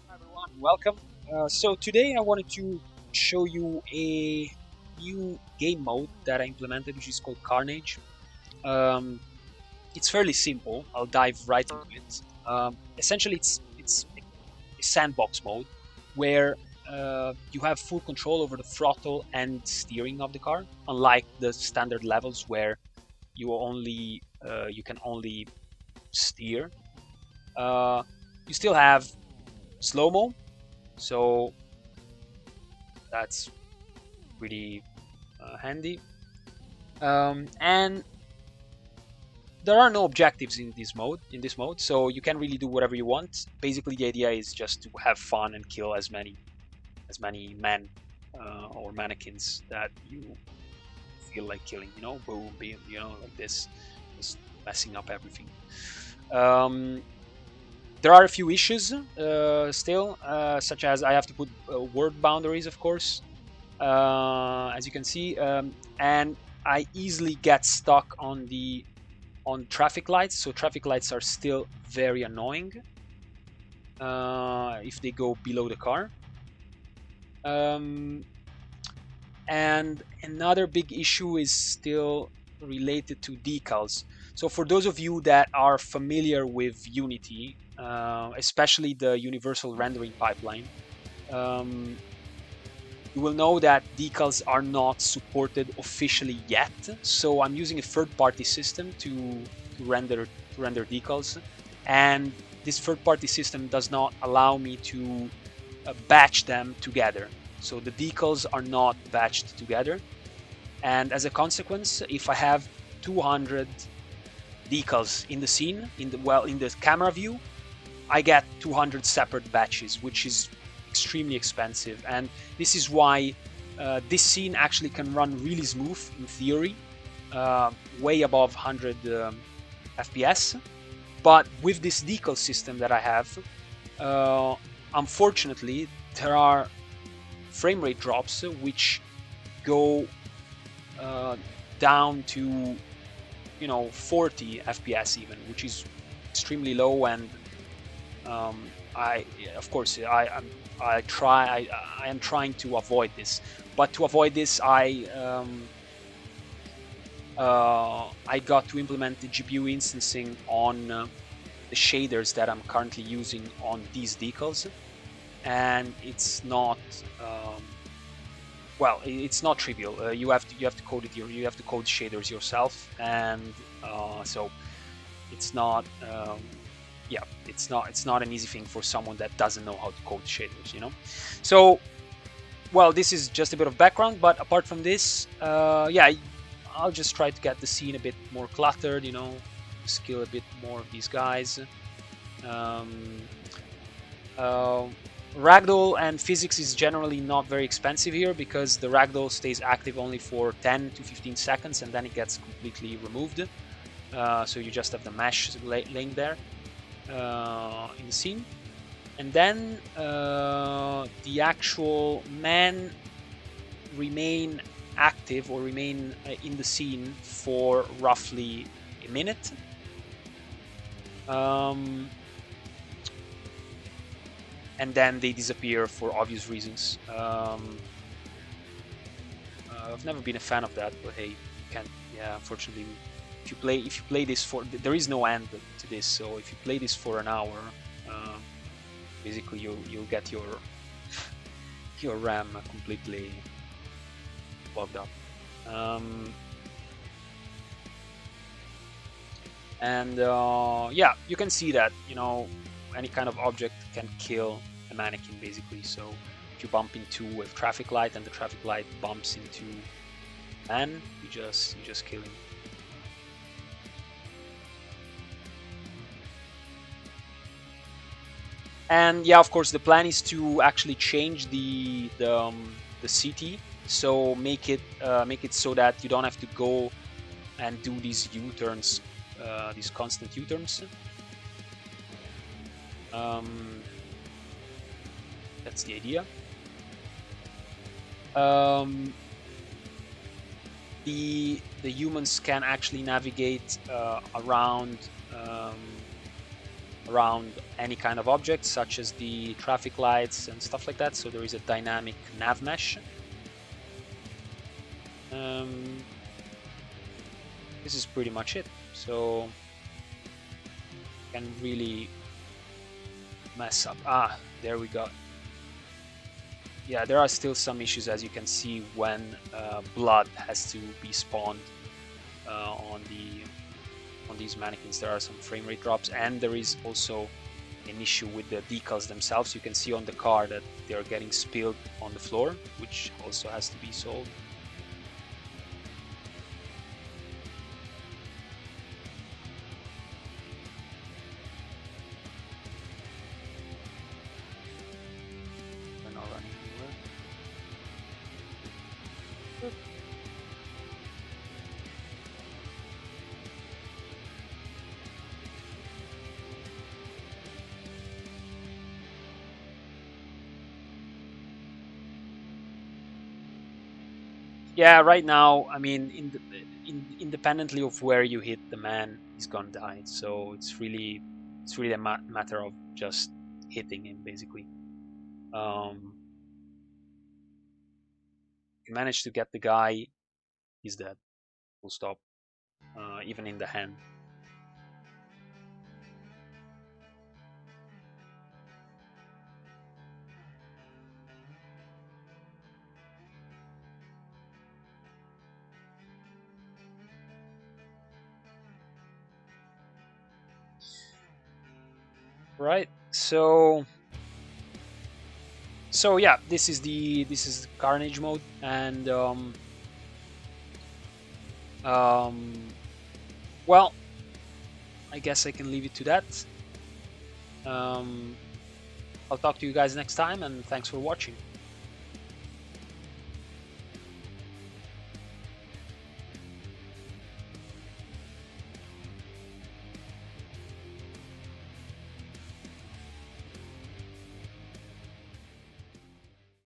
Hi everyone, welcome. So today I wanted to show you a new game mode that I implemented, which is called Carnage. Um, it's fairly simple. I'll dive right into it. Essentially, it's a sandbox mode where you have full control over the throttle and steering of the car, unlike the standard levels where you can only steer. You still have slow-mo, so that's pretty handy. And there are no objectives in this mode, so you can really do whatever you want. Basically, the idea is just to have fun and kill as many men or mannequins that you feel like killing. Boom, boom, like this, just messing up everything. There are a few issues still, such as I have to put word boundaries, of course, as you can see, and I easily get stuck on traffic lights. So traffic lights are still very annoying if they go below the car. And another big issue is still related to decals. So for those of you that are familiar with Unity, especially the universal rendering pipeline, you will know that decals are not supported officially yet. So I'm using a third-party system to render decals, and this third-party system does not allow me to batch them together. So the decals are not batched together, and as a consequence, if I have 200 decals in the scene, in the camera view, I get 200 separate batches, which is extremely expensive. And this is why this scene actually can run really smooth in theory, way above 100 FPS. But with this decal system that I have, unfortunately, there are frame rate drops which go down to 40 FPS even, which is extremely low. And I am trying to avoid this. But to avoid this, I got to implement the GPU instancing on the shaders that I'm currently using on these decals, and it's not it's not trivial. You have to code it. You have to code shaders yourself, and so it's not. It's not an easy thing for someone that doesn't know how to code shaders. So, well, this is just a bit of background. But apart from this, I'll just try to get the scene a bit more cluttered. Skill a bit more of these guys. Ragdoll and physics is generally not very expensive here because the ragdoll stays active only for 10 to 15 seconds and then it gets completely removed. So you just have the mesh laying there in the scene. And then the actual men remain active or remain in the scene for roughly a minute. And then they disappear for obvious reasons. I've never been a fan of that, but hey, you can't. Yeah, unfortunately, if you play this for, there is no end to this. So if you play this for an hour, basically you'll get your RAM completely plugged up. You can see that any kind of object can kill a mannequin basically. So if you bump into a traffic light and the traffic light bumps into a man, you just kill him. And yeah, of course, the plan is to actually change the CT, so make it so that you don't have to go and do these U-turns, these constant U-turns. That's the idea. The humans can actually navigate around around any kind of object, such as the traffic lights and stuff like that. So there is a dynamic nav mesh. This is pretty much it. So can really mess up. There we go. Yeah, there are still some issues, as you can see, when blood has to be spawned on these mannequins. There are some frame rate drops, and there is also an issue with the decals themselves. You can see on the car that they are getting spilled on the floor, which also has to be solved. We're not running anywhere. Good. Yeah, right now, I mean, independently of where you hit the man, he's gonna die. So it's really a matter of just hitting him, basically. You manage to get the guy, he's dead. Full stop. Even in the hand. Right. So yeah, this is Carnage Mode, and well, I guess I can leave it to that. I'll talk to you guys next time, and thanks for watching.